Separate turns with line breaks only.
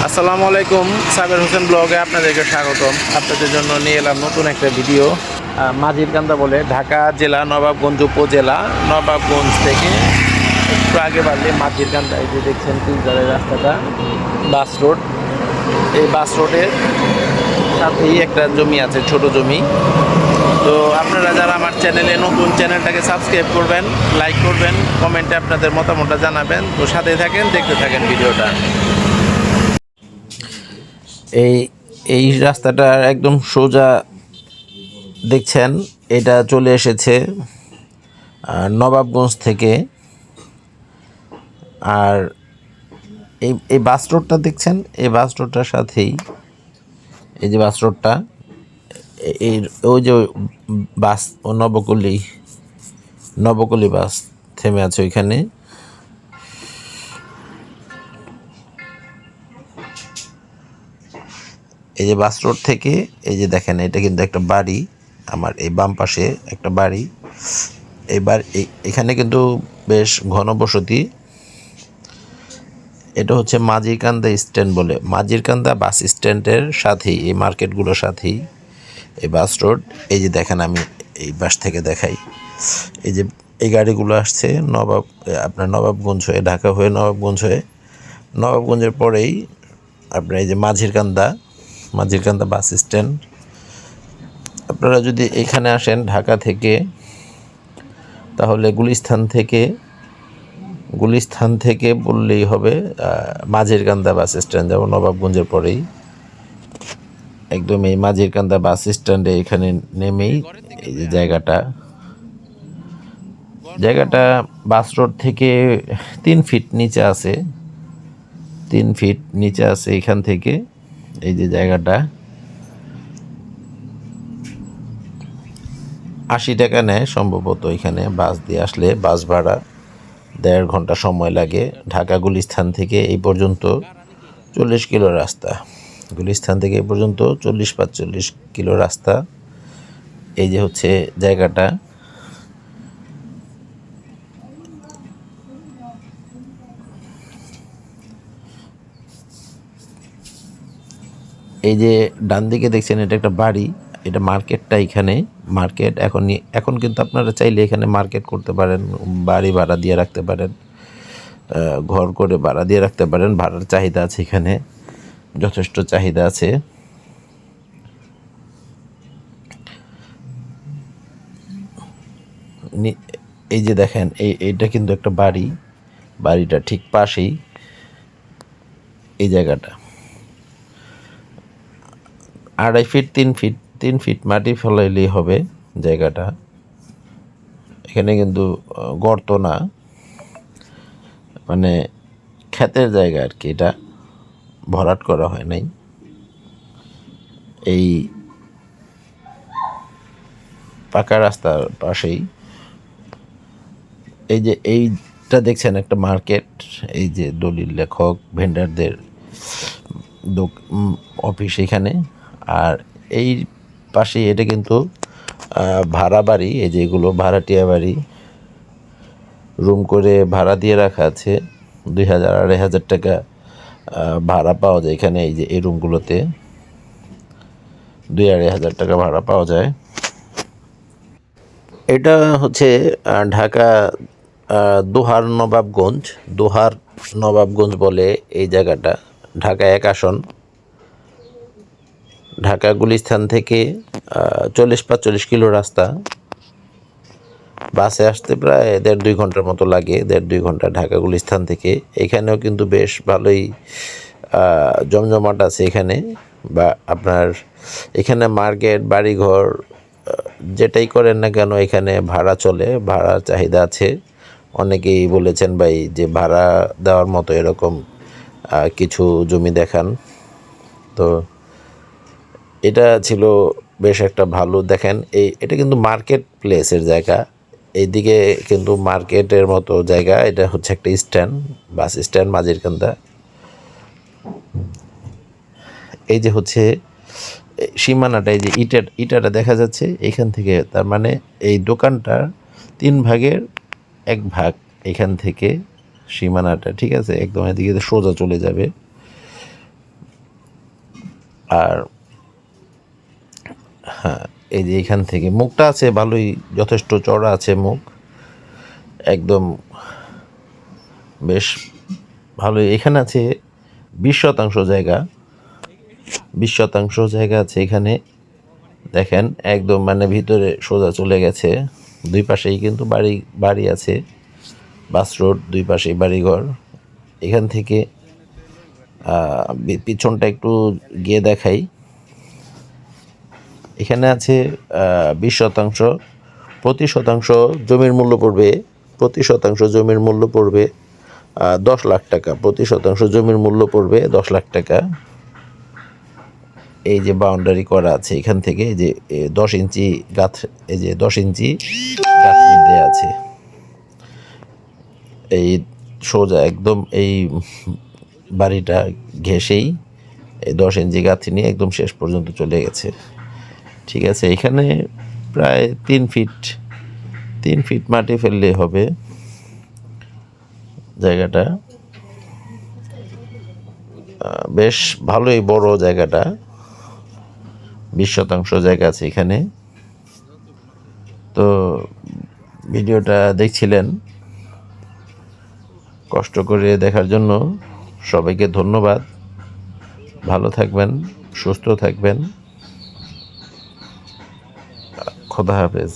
আসসালামু আলাইকুম। সাবের হোসেন ব্লগে আপনাদেরকে স্বাগতম। আপনাদের জন্য নিয়ে এলাম নতুন একটা ভিডিও। মাঝিরকান্দা বলে, ঢাকা জেলা নবাবগঞ্জ উপজেলা, নবাবগঞ্জ থেকে একটু আগে বাড়লে মাঝিরকান্দা। এই যে দেখছেন তিনতলের রাস্তাটা, বাস রোড। এই বাস রোডের সাথেই একটা জমি আছে, ছোট জমি। তো আপনারা যারা আমার চ্যানেলে নতুন, চ্যানেলটাকে সাবস্ক্রাইব করবেন, লাইক করবেন, কমেন্টে আপনাদের মতামতটা জানাবেন। তো সাথে থাকেন, দেখতে থাকেন ভিডিওটা। এই এই রাস্তাটা একদম সোজা দেখছেন, এটা চলে এসেছে নবাবগঞ্জ থেকে। আর এই বাস রোডটা দেখছেন, এই বাস রোডটার সাথেই এই যে বাস রোডটা, এই ওই যে বাস ও নবকলি বাস থেমে আছে ওইখানে। এই যে বাস রোড থেকে এই যে দেখেন, এটা কিন্তু একটা বাড়ি, আমার এই বাম পাশে একটা বাড়ি। এবার এখানে কিন্তু বেশ ঘনবসতি। এটা হচ্ছে মাঝিরকান্দা স্ট্যান্ড বলে, মাঝিরকান্দা বাস স্ট্যান্ডের সাথেই, এই মার্কেটগুলোর সাথেই এই বাস রোড। এই যে দেখেন, আমি এই বাস থেকে দেখাই, এই যে এই গাড়িগুলো আসছে আপনার নবাবগঞ্জ হয়ে, ঢাকা হয়ে নবাবগঞ্জ হয়ে, নবাবগঞ্জের পরেই আপনার এই যে মাঝিরকান্দা বাস স্ট্যান্ড। আপনারা যদি এখানে আসেন ঢাকা থেকে, তাহলে গুলিস্থান থেকে বললেই হবে মাঝিরকান্দা বাস স্ট্যান্ড, যেমন নবাবগঞ্জের পরেই একদম এই মাঝিরকান্দা বাস স্ট্যান্ডে এখানে নেমেই এই যে জায়গাটা বাস রোড থেকে 3 ফিট নিচে আছে, 3 ফিট নিচে আছে এখান থেকে। এই যে জায়গাটা 80 টাকা নেয় সম্ভবত এখানে বাস দিয়ে আসলে। বাস ভাড়া 1.5 ঘন্টা সময় লাগে। ঢাকা গুলিস্থান থেকে এই পর্যন্ত 40 কিলো রাস্তা, গুলিস্থান থেকে এই পর্যন্ত 40-45 কিলো রাস্তা। এই যে হচ্ছে জায়গাটা। এই যে ডান দিকে দেখছেন, এটা একটা বাড়ি, এটা মার্কেটটা। এখানে মার্কেট এখন কিন্তু আপনারা চাইলে এখানে মার্কেট করতে পারেন, বাড়ি ভাড়া দিয়ে রাখতে পারেন, ঘর করে ভাড়া দিয়ে রাখতে পারেন। ভাড়ার চাহিদা আছে এখানে, যথেষ্ট চাহিদা আছে। এই যে দেখেন, এইটা কিন্তু একটা বাড়িটা ঠিক পাশেই এই জায়গাটা। 2.5 ফিট 3 ফিট মাটি ফেলাইলেই হবে জায়গাটা। এখানে কিন্তু গর্ত না, মানে ক্ষেতের জায়গা আর কি, এটা ভরাট করা হয় নাই। এই পাকা রাস্তার পাশেই এই যে এইটা দেখছেন একটা মার্কেট। এই যে দলিল লেখক ভেন্ডারদের অফিস এখানে। আর এই পাশে এটা কিন্তু ভাড়া বাড়ি, এই যে এগুলো ভাড়াটিয়া বাড়ি, রুম করে ভাড়া দিয়ে রাখা আছে। 2,000-2,500 টাকা ভাড়া পাওয়া যায় এখানে। এই যে এই রুমগুলোতে 2,000-2,500 টাকা ভাড়া পাওয়া যায়। এটা হচ্ছে ঢাকা দোহার নবাবগঞ্জ বলে এই জায়গাটা। ঢাকা 1 আসন, ঢাকা গুলিস্থান থেকে 40-45 কিলো রাস্তা। বাসে আসতে প্রায় 1.5-2 ঘন্টার মতো লাগে, 1.5-2 ঘন্টা ঢাকা গুলিস্থান থেকে। এখানেও কিন্তু বেশ ভালোই জমজমাট আছে এখানে। বা আপনার এখানে মার্কেট, বাড়িঘর যেটাই করেন না কেন, এখানে ভাড়া চলে, ভাড়ার চাহিদা আছে। অনেকেই বলেছেন ভাই যে ভাড়া দেওয়ার মতো এরকম কিছু জমি দেখান। তো এটা ছিল বেশ একটা ভালো। দেখেন এটা কিন্তু মার্কেট প্লেসের জায়গা, এইদিকে কিন্তু মার্কেটের মতো জায়গা। এটা হচ্ছে একটা স্ট্যান্ড, বাস স্ট্যান্ড মাঝিরকান্দা। এই যে হচ্ছে সীমানাটা, এই যে ইটাটা দেখা যাচ্ছে এখান থেকে, তার মানে এই দোকানটা 3 ভাগের 1 ভাগ এখান থেকে সীমানাটা, ঠিক আছে। একদম এদিকে সোজা চলে যাবে। আর হ্যাঁ, এই যে এখান থেকে মুখটা আছে ভালোই, যথেষ্ট চড়া আছে মুখ, একদম বেশ ভালোই। এখানে আছে 20% জায়গা, 20% জায়গা আছে এখানে। দেখেন একদম মানে ভিতরে সোজা চলে গেছে, দুই পাশেই কিন্তু বাড়ি বাড়ি আছে, বাস রোড, দুই পাশেই বাড়িঘর। এখান থেকে পিছনটা একটু গিয়ে দেখাই। এখানে আছে 20%, প্রতি শতাংশ জমির মূল্য পড়বে, প্রতি শতাংশ জমির মূল্য পড়বে 10 লাখ টাকা, প্রতি শতাংশ জমির মূল্য পড়বে 10 লাখ টাকা। এই যে বাউন্ডারি করা আছে এখান থেকে, এই যে 10 ইঞ্চি গাছ, এই যে 10 ইঞ্চি গাঁথনি দেয়া আছে, এই সোজা একদম এই বাড়িটা ঘেঁষেই এই 10 ইঞ্চি গাঁথনি একদম শেষ পর্যন্ত চলে গেছে। ঠিক আছে, এখানে প্রায় 3 ফিট মাটি ফেললে হবে জায়গাটা। বেশ ভালোই বড় জায়গাটা, 20% জায়গা আছে এখানে। তো ভিডিওটা দেখছিলেন, কষ্ট করে দেখার জন্য সবাইকে ধন্যবাদ। ভালো থাকবেন, সুস্থ থাকবেন, খোদা হাফেজ।